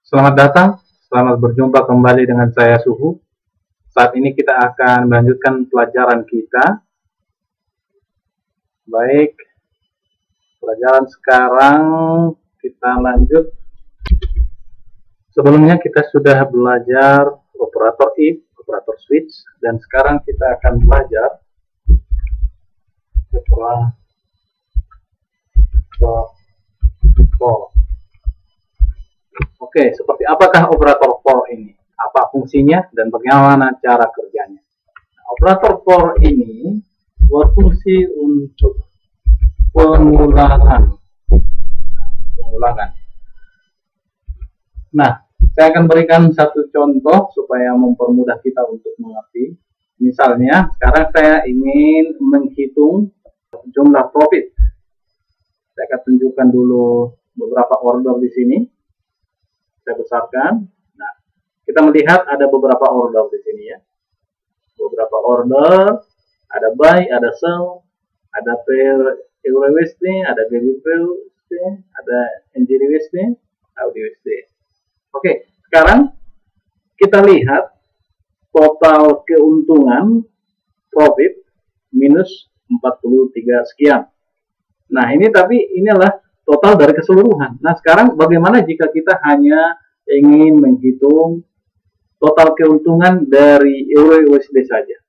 Selamat datang, selamat berjumpa kembali dengan saya Suhu. Saat ini kita akan melanjutkan pelajaran kita. Baik, pelajaran sekarang kita lanjut. Sebelumnya kita sudah belajar operator if, operator switch, dan sekarang kita akan belajar operator for. Oke, seperti apakah operator for ini? Apa fungsinya dan bagaimana cara kerjanya? Nah, operator for ini berfungsi untuk pengulangan. Nah, saya akan berikan satu contoh supaya mempermudah kita untuk mengerti. Misalnya, sekarang saya ingin menghitung jumlah profit. Saya akan tunjukkan dulu beberapa order di sini. Saya besarkan. Nah, kita melihat ada beberapa order di sini ya. Beberapa order, ada buy, ada sell, ada per EUR/USD, ada GBP/USD, ada NZD/USD, AUD/USD. Oke, sekarang kita lihat total keuntungan profit minus 43 sekian. Nah, ini inilah total dari keseluruhan. Nah, sekarang bagaimana jika kita hanya ingin menghitung total keuntungan dari EUR/USD saja?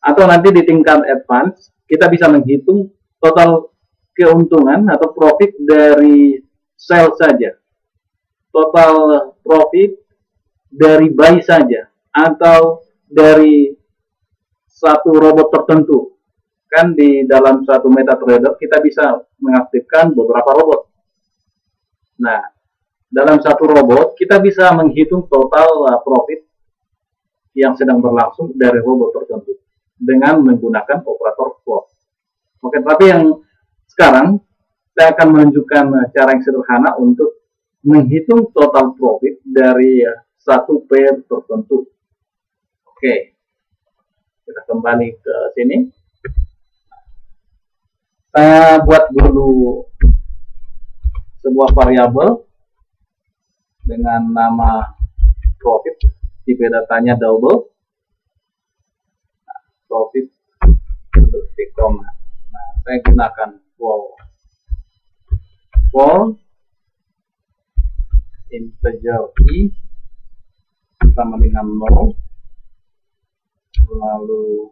Atau nanti di tingkat advance, kita bisa menghitung total keuntungan atau profit dari sell saja. Total profit dari buy saja. Atau dari satu robot tertentu. Kan di dalam suatu MetaTrader kita bisa mengaktifkan beberapa robot. Nah, dalam satu robot kita bisa menghitung total profit yang sedang berlangsung dari robot tertentu dengan menggunakan operator for. Oke, tapi yang sekarang saya akan menunjukkan cara yang sederhana untuk menghitung total profit dari satu pair tertentu. Oke, kita kembali ke sini. Saya buat dulu sebuah variabel dengan nama profit, tipe datanya double. Nah, profit titik koma. Nah, saya gunakan for integer i sama dengan 0, lalu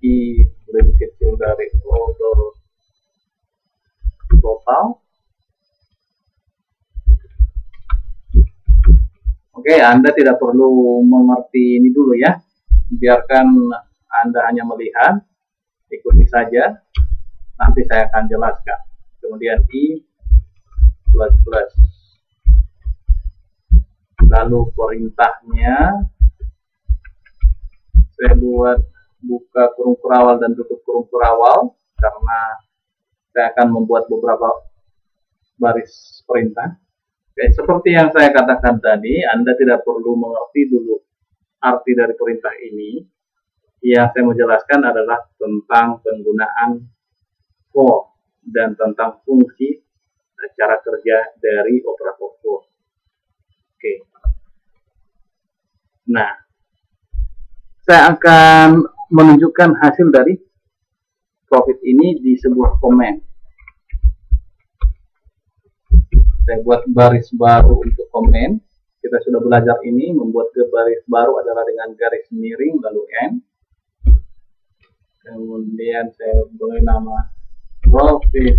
i lebih kecil dari order total. Oke, Anda tidak perlu mengerti ini dulu ya. Biarkan Anda hanya melihat, ikuti saja. Nanti saya akan jelaskan. Kemudian i plus plus. Lalu perintahnya saya buat buka kurung perawal dan tutup kurung perawal karena saya akan membuat beberapa baris perintah. Oke, seperti yang saya katakan tadi, Anda tidak perlu mengerti dulu arti dari perintah ini. Yang saya mau jelaskan adalah tentang penggunaan for dan tentang fungsi cara kerja dari operator for. Oke. Nah, saya akan menunjukkan hasil dari profit ini di sebuah komen. Saya buat baris baru untuk komen. Kita sudah belajar ini, membuat baris baru adalah dengan garis miring lalu N. Kemudian saya beri nama profit,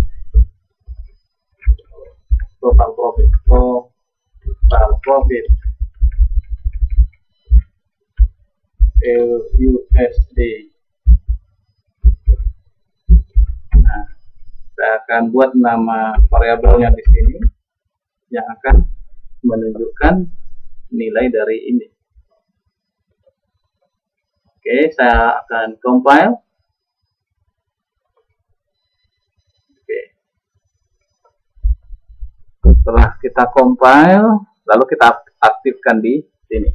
total profit USD. Nah, saya akan buat nama variabelnya di sini yang akan menunjukkan nilai dari ini. Oke, saya akan compile. Oke. Setelah kita compile, lalu kita aktifkan di sini.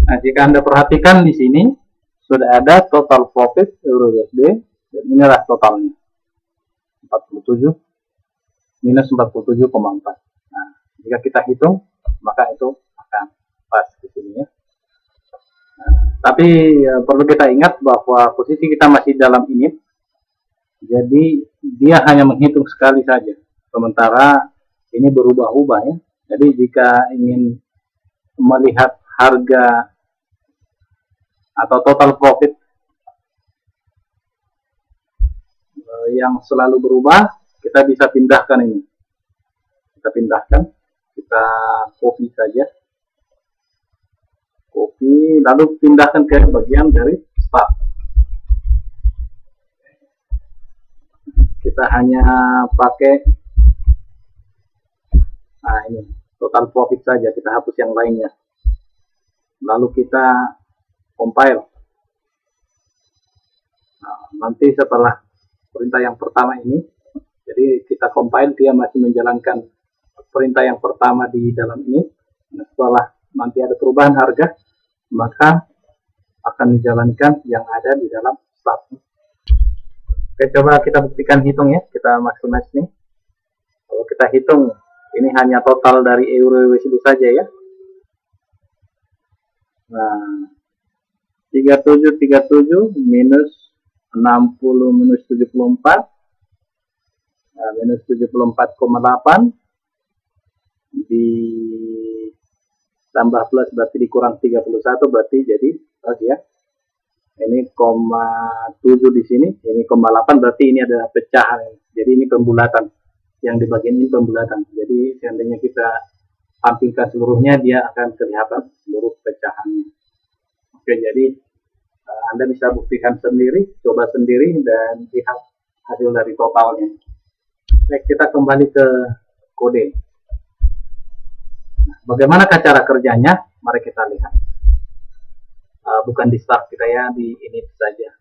Nah, jika Anda perhatikan di sini sudah ada total profit EUR/USD dan inilah totalnya 47 minus 47,4. Nah, Jika kita hitung, maka itu akan pas di sini ya. Tapi perlu kita ingat bahwa posisi kita masih dalam init, jadi dia hanya menghitung sekali saja. Sementara ini berubah-ubah ya. Jadi jika ingin melihat harga atau total profit yang selalu berubah, kita bisa pindahkan ini. Kita pindahkan, kita copy saja. Copy, lalu pindahkan ke bagian dari start. Kita hanya pakai, nah ini, total profit saja, kita hapus yang lainnya. Lalu kita compile. Nah, nanti setelah perintah yang pertama ini, jadi kita compile, dia masih menjalankan perintah yang pertama di dalam ini. Nah, setelah nanti ada perubahan harga, maka akan dijalankan yang ada di dalam start. Oke, coba kita buktikan hitung ya, kita maximize nih. Kalau kita hitung, ini hanya total dari euro USD saja ya. Nah, 3737 minus 60 minus 74, nah, minus 74,8 ditambah plus berarti dikurang 31, berarti jadi ya. Ini 0,7 di sini, ini 0,8, berarti ini adalah pecahan. Jadi ini pembulatan. Yang di bagian ini pembulatan. Jadi seandainya kita tampilkan seluruhnya, dia akan kelihatan seluruh pecahannya. Oke, jadi Anda bisa buktikan sendiri, coba sendiri, dan lihat hasil dari totalnya. Baik, kita kembali ke kode. Nah, bagaimana cara kerjanya? Mari kita lihat. Bukan di start kita ya, di init saja.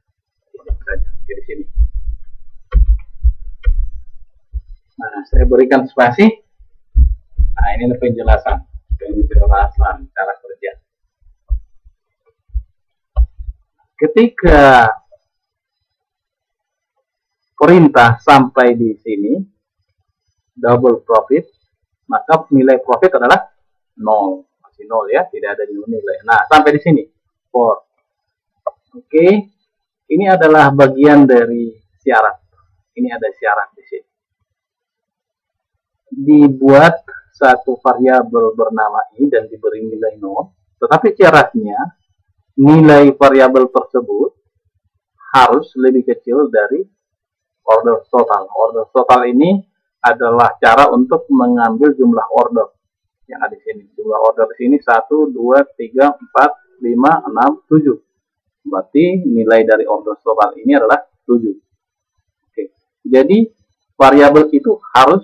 Init saja, oke, di sini. Nah, saya berikan spasi. Nah, ini penjelasan cara kerja. Ketika perintah sampai di sini, double profit, maka nilai profit adalah 0. Masih 0 ya, tidak ada nilai. Nah, sampai di sini. 4. Oke, ini adalah bagian dari syarat. Ini ada syarat di sini. Dibuat satu variabel bernama i dan diberi nilai 0. Tetapi syaratnya nilai variabel tersebut harus lebih kecil dari order total. Order total ini adalah cara untuk mengambil jumlah order yang ada di sini. Jumlah order di sini 1, 2, 3, 4, 5, 6, 7. Berarti nilai dari order total ini adalah 7. Oke. Jadi variabel itu harus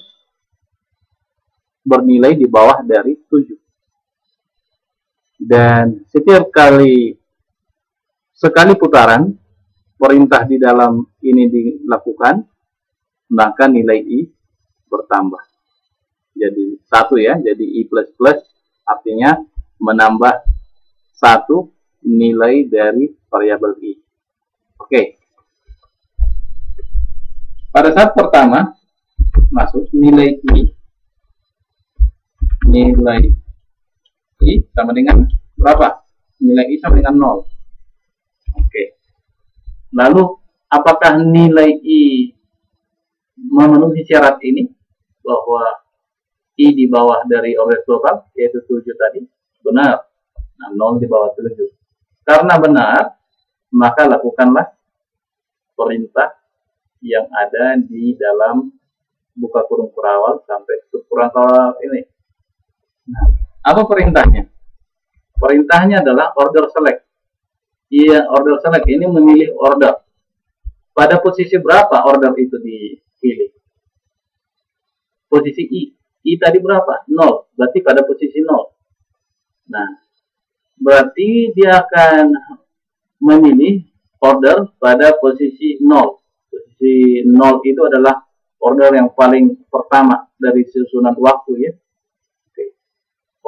bernilai di bawah dari 7. Dan setiap sekali putaran perintah di dalam ini dilakukan, maka nilai i bertambah. Jadi 1 ya, jadi i plus plus artinya menambah 1 nilai dari variabel i. Oke. Pada saat pertama masuk nilai i sama dengan berapa? Nilai i sama dengan 0. Oke. Lalu apakah nilai i memenuhi syarat ini bahwa i di bawah dari order total yaitu 7 tadi? Benar. Nah, 0 di bawah 7. Karena benar, maka lakukanlah perintah yang ada di dalam buka kurung kurawal sampai tutup kurung kurawal ini. Nah, apa perintahnya? Perintahnya adalah order select. Iya, order select ini memilih order. Pada posisi berapa order itu dipilih? Posisi i. I tadi berapa? 0. Berarti pada posisi 0. Nah, berarti dia akan memilih order pada posisi 0. Posisi 0 itu adalah order yang paling pertama dari susunan waktu ya. Oke.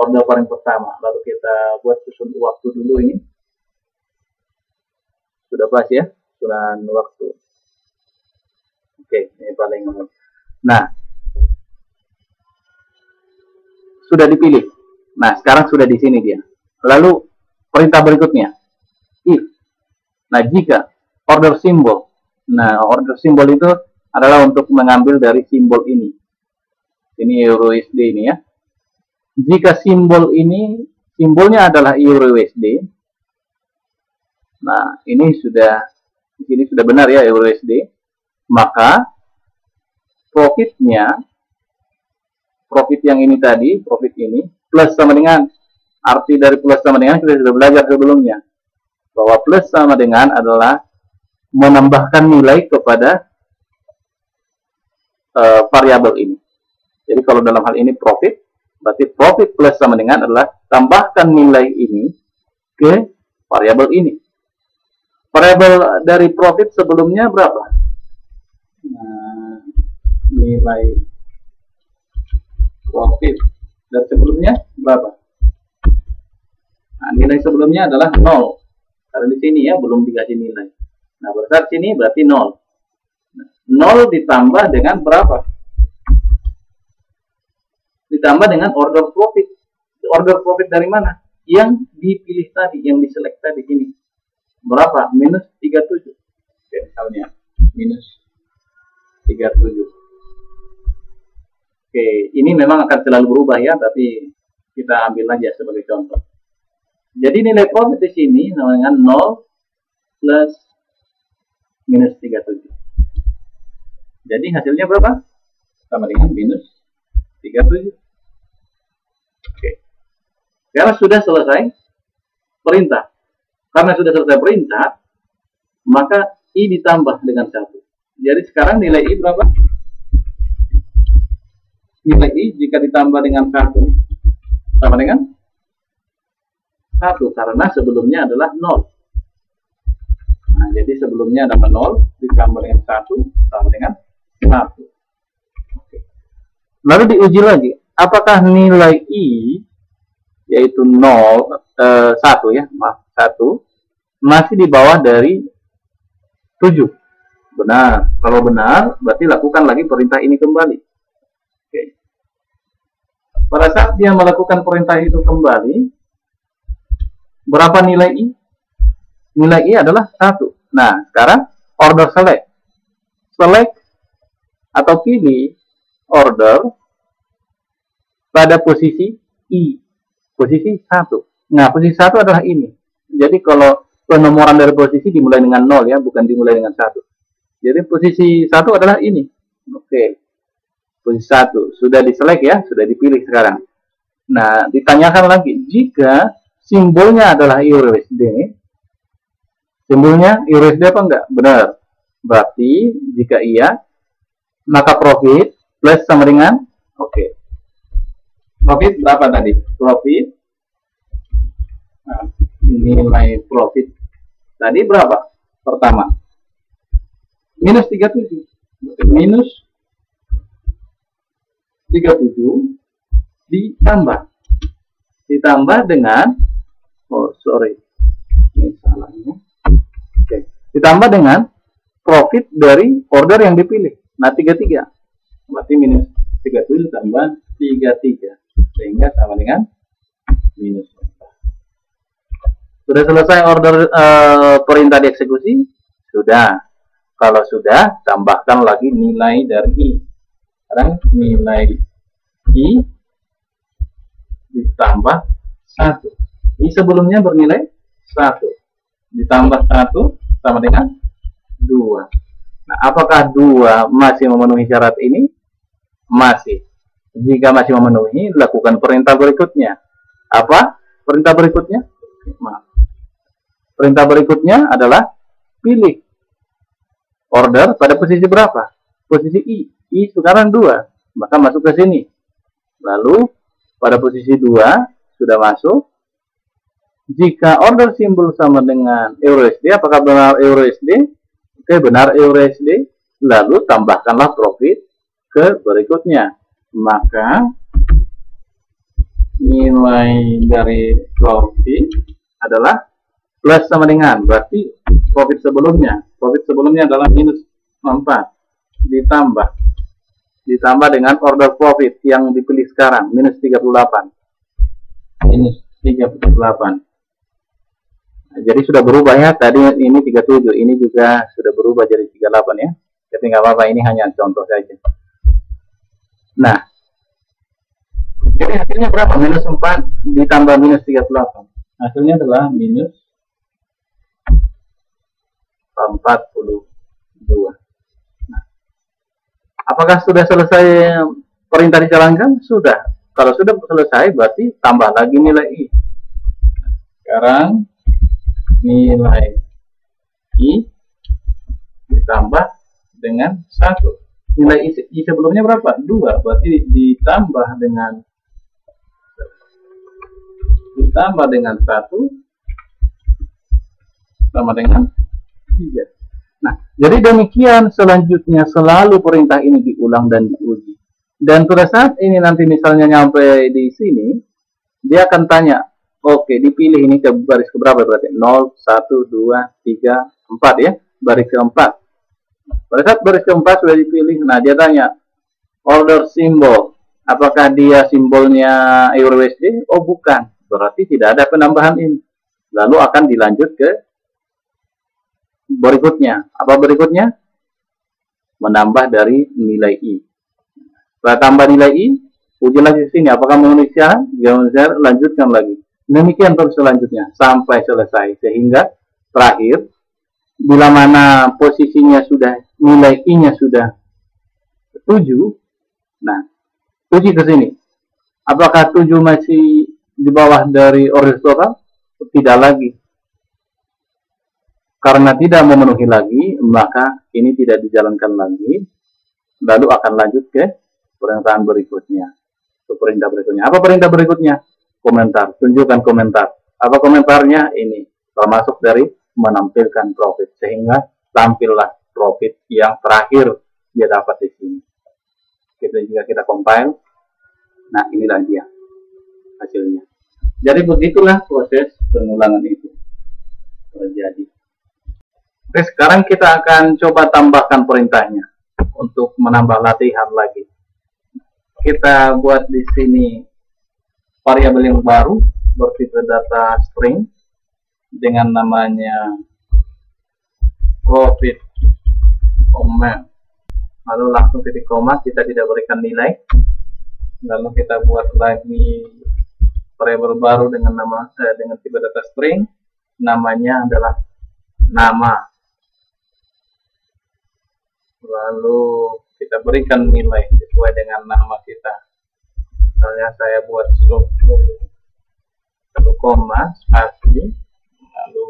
Order paling pertama. Lalu kita buat susun waktu dulu ini. Sudah pas ya, susunan waktu. Oke, ini paling. Nah, sudah dipilih. Nah, sekarang sudah di sini dia. Lalu perintah berikutnya, if. Nah, jika order simbol. Nah, order simbol itu adalah untuk mengambil dari simbol ini. Ini EURUSD ini ya. Jika simbol ini, simbolnya adalah EURUSD. Nah, ini sudah benar ya EURUSD. Maka profitnya, profit yang ini tadi, profit ini plus sama dengan, arti dari plus sama dengan kita sudah belajar sebelumnya, bahwa plus sama dengan adalah menambahkan nilai kepada variabel ini. Jadi kalau dalam hal ini profit, berarti profit plus sama dengan adalah tambahkan nilai ini ke variabel ini. Variabel dari profit sebelumnya berapa? Nah, nilai profit dari sebelumnya berapa? Nah, nilai sebelumnya adalah 0. Karena di sini ya belum dikasih nilai. Nah, pada saat sini berarti 0. 0 ditambah dengan berapa? Ditambah dengan order profit. Order profit dari mana? Yang dipilih tadi, yang diselect tadi ini. Berapa? Minus 37. Oke, misalnya minus 37. Oke, ini memang akan selalu berubah ya, tapi kita ambil aja sebagai contoh. Jadi nilai profit di sini dengan 0 plus minus 37. Jadi hasilnya berapa? Sama dengan minus 37. Oke. Karena sudah selesai perintah. Karena sudah selesai perintah, maka I ditambah dengan 1. Jadi sekarang nilai I berapa? Nilai I jika ditambah dengan 1 sama dengan 1, karena sebelumnya adalah 0. Nah, jadi sebelumnya adalah 0 ditambah dengan 1 sama dengan 1. Oke. Lalu diuji lagi, apakah nilai I yaitu 1 ya, maaf 1 masih di bawah dari 7? Benar. Kalau benar, berarti lakukan lagi perintah ini kembali. Oke. Pada saat dia melakukan perintah itu kembali, berapa nilai I? Nilai I adalah 1. Nah, sekarang order select. Select atau pilih order pada posisi I. Posisi 1. Nah, posisi 1 adalah ini. Jadi kalau penomoran dari posisi dimulai dengan 0 ya, bukan dimulai dengan 1. Jadi posisi 1 adalah ini. Oke. Posisi 1 sudah diselect ya, sudah dipilih sekarang. Nah, ditanyakan lagi, jika simbolnya adalah EURUSD, simbolnya EURUSD apa enggak? Benar. Berarti jika iya, maka profit plus sama dengan, oke. Profit berapa tadi? Profit, nah, nilai profit tadi berapa? Pertama, minus 37. Minus 37 ditambah dengan, oh sorry, ini salahnya. Oke. Ditambah dengan profit dari order yang dipilih. Nah, 33. Berarti minus 37 tambah 33. Sehingga sama dengan minus 4. Sudah selesai order perintah dieksekusi? Sudah. Kalau sudah, tambahkan lagi nilai dari I. Sekarang nilai I ditambah 1. I sebelumnya bernilai 1. Ditambah 1 sama dengan 2. Nah, apakah 2 masih memenuhi syarat ini? Masih. Jika masih memenuhi, lakukan perintah berikutnya. Apa perintah berikutnya? Maaf. Perintah berikutnya adalah pilih order pada posisi berapa? Posisi I. I sekarang 2. Maka masuk ke sini. Lalu pada posisi 2 sudah masuk. Jika order simbol sama dengan EURUSD, apakah benar EURUSD? Oke, benar EURUSD. Lalu tambahkanlah profit ke berikutnya. Maka nilai dari profit adalah plus sama dengan, berarti profit sebelumnya adalah minus 4 ditambah ditambah dengan order profit yang dipilih sekarang, minus 38. Minus 38. Nah, jadi sudah berubah ya, tadi ini 37, ini juga sudah berubah jadi 38 ya. Tapi nggak apa-apa, ini hanya contoh saja. Nah, jadi hasilnya berapa? Minus 4 ditambah minus 38. Hasilnya adalah minus 42. Nah, apakah sudah selesai perintah dijalankan? Sudah. Kalau sudah selesai, berarti tambah lagi nilai I. Sekarang nilai I ditambah dengan 1. Nilai I sebelumnya berapa? 2. Berarti ditambah dengan 1 sama dengan 3. Nah, jadi demikian selanjutnya selalu perintah ini diulang dan diuji. Dan pada saat ini nanti misalnya nyampe di sini, dia akan tanya, oke, dipilih ini ke baris keberapa berarti? 0, 1, 2, 3, 4 ya, baris keempat. Pada saat baris keempat sudah dipilih, nah dia tanya, order simbol, apakah dia simbolnya EURUSD? Oh bukan, berarti tidak ada penambahan ini. Lalu akan dilanjut ke berikutnya. Apa berikutnya? Menambah dari nilai I. Setelah tambah nilai I, uji lagi di sini. Apakah memenuhi syarat? Jika lanjutkan lagi. Demikian terus selanjutnya sampai selesai. Sehingga terakhir, bila mana posisinya sudah, nilai I-nya sudah 7, nah, uji ke sini. Apakah 7 masih di bawah dari order total? Tidak lagi. Karena tidak memenuhi lagi, maka ini tidak dijalankan lagi. Lalu akan lanjut ke pernyataan berikutnya. Ke perintah berikutnya. Apa perintah berikutnya? Komentar. Tunjukkan komentar. Apa komentarnya? Ini. Termasuk dari menampilkan profit. Sehingga tampillah profit yang terakhir dia dapat di sini. Jika kita compile, nah inilah dia hasilnya. Jadi begitulah proses pengulangan itu terjadi. Oke, sekarang kita akan coba tambahkan perintahnya untuk menambah latihan lagi. Kita buat di sini variabel yang baru bertipe data string dengan namanya profit comment. Lalu langsung titik koma, kita tidak berikan nilai. Lalu kita buat lagi variabel baru dengan nama dengan tipe data string, namanya adalah nama. Lalu kita berikan nilai sesuai dengan nama kita. Misalnya saya buat 1 koma spasi lalu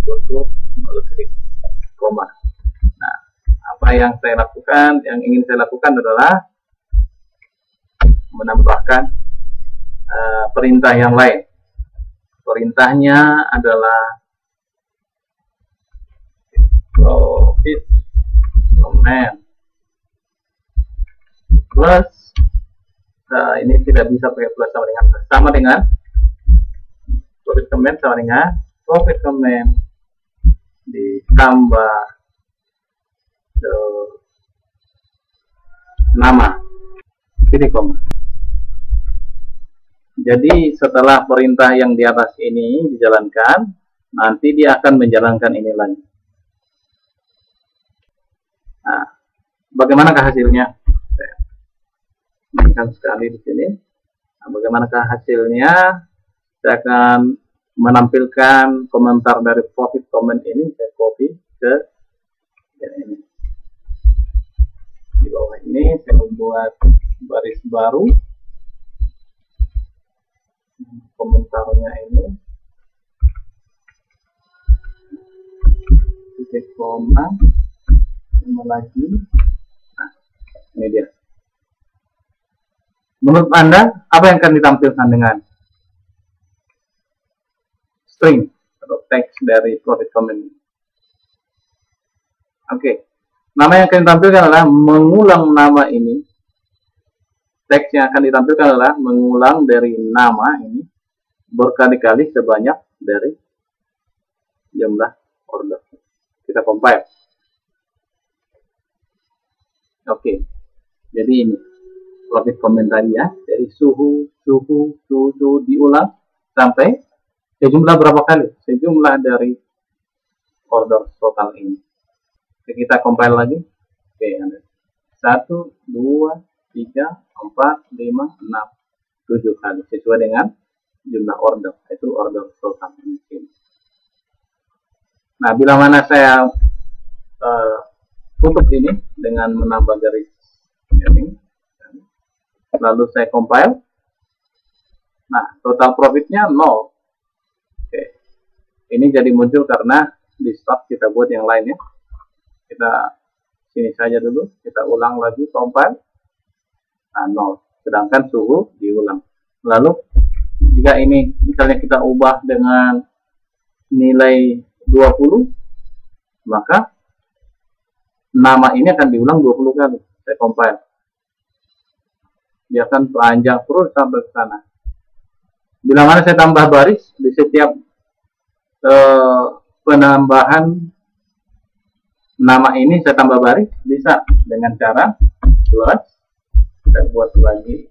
tutup lalu titik koma. Nah, apa yang saya lakukan, yang ingin saya lakukan adalah menambahkan perintah yang lain. Perintahnya adalah profit comment plus, ini tidak bisa pakai plus sama dengan profit comment sama dengan profit comment ditambah nama titik koma. Jadi setelah perintah yang di atas ini dijalankan, nanti dia akan menjalankan ini lagi. Nah, bagaimanakah hasilnya? Saya mainkan sekali di sini. Nah, bagaimanakah hasilnya? Saya akan menampilkan komentar dari profit comment ini. Saya copy ke ini. Di bawah ini saya membuat baris baru. Komentarnya ini titik koma lagi. Nah, ini dia. Menurut Anda, apa yang akan ditampilkan dengan string atau teks dari profit comment? Oke. Nama yang akan ditampilkan adalah mengulang nama ini. Teks yang akan ditampilkan adalah mengulang dari nama ini berkali-kali sebanyak dari jumlah order. Kita compile. Oke. Jadi ini profit komentar ya. Jadi suhu diulang sampai sejumlah berapa kali? Sejumlah dari order total ini. Oke, kita compile lagi. Oke, ada 1, 2, 3, 4, 5, 6, 7 kali sesuai dengan jumlah order. Itu order total ini. Nah, bila mana saya tutup ini dengan menambah garis ini, lalu saya compile. Nah, total profitnya 0. Oke, ini jadi muncul karena di start kita buat yang lain ya. Kita sini saja dulu, kita ulang lagi compile. Nah, 0. Sedangkan suhu diulang. Lalu jika ini misalnya kita ubah dengan nilai 20, maka nama ini akan diulang 20 kali. Saya compile. Dia akan panjang terus sampai ke sana. Bila mana saya tambah baris di setiap penambahan nama ini, saya tambah baris, bisa dengan cara plus, kita buat lagi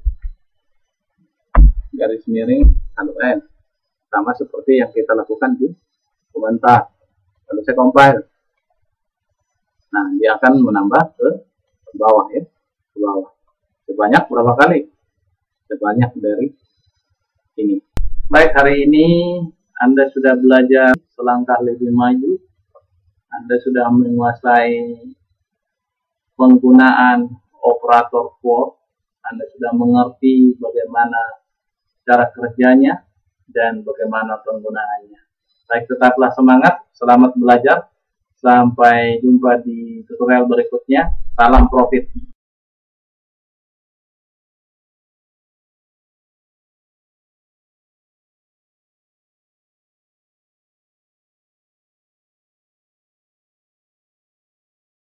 garis miring lalu N, sama seperti yang kita lakukan di komentar. Lalu saya compile. Nah, dia akan menambah ke bawah ya, ke bawah. Sebanyak berapa kali? Sebanyak dari ini. Baik, hari ini Anda sudah belajar selangkah lebih maju. Anda sudah menguasai penggunaan operator for. Anda sudah mengerti bagaimana cara kerjanya dan bagaimana penggunaannya. Baik, tetaplah semangat. Selamat belajar. Sampai jumpa di tutorial berikutnya. Salam profit.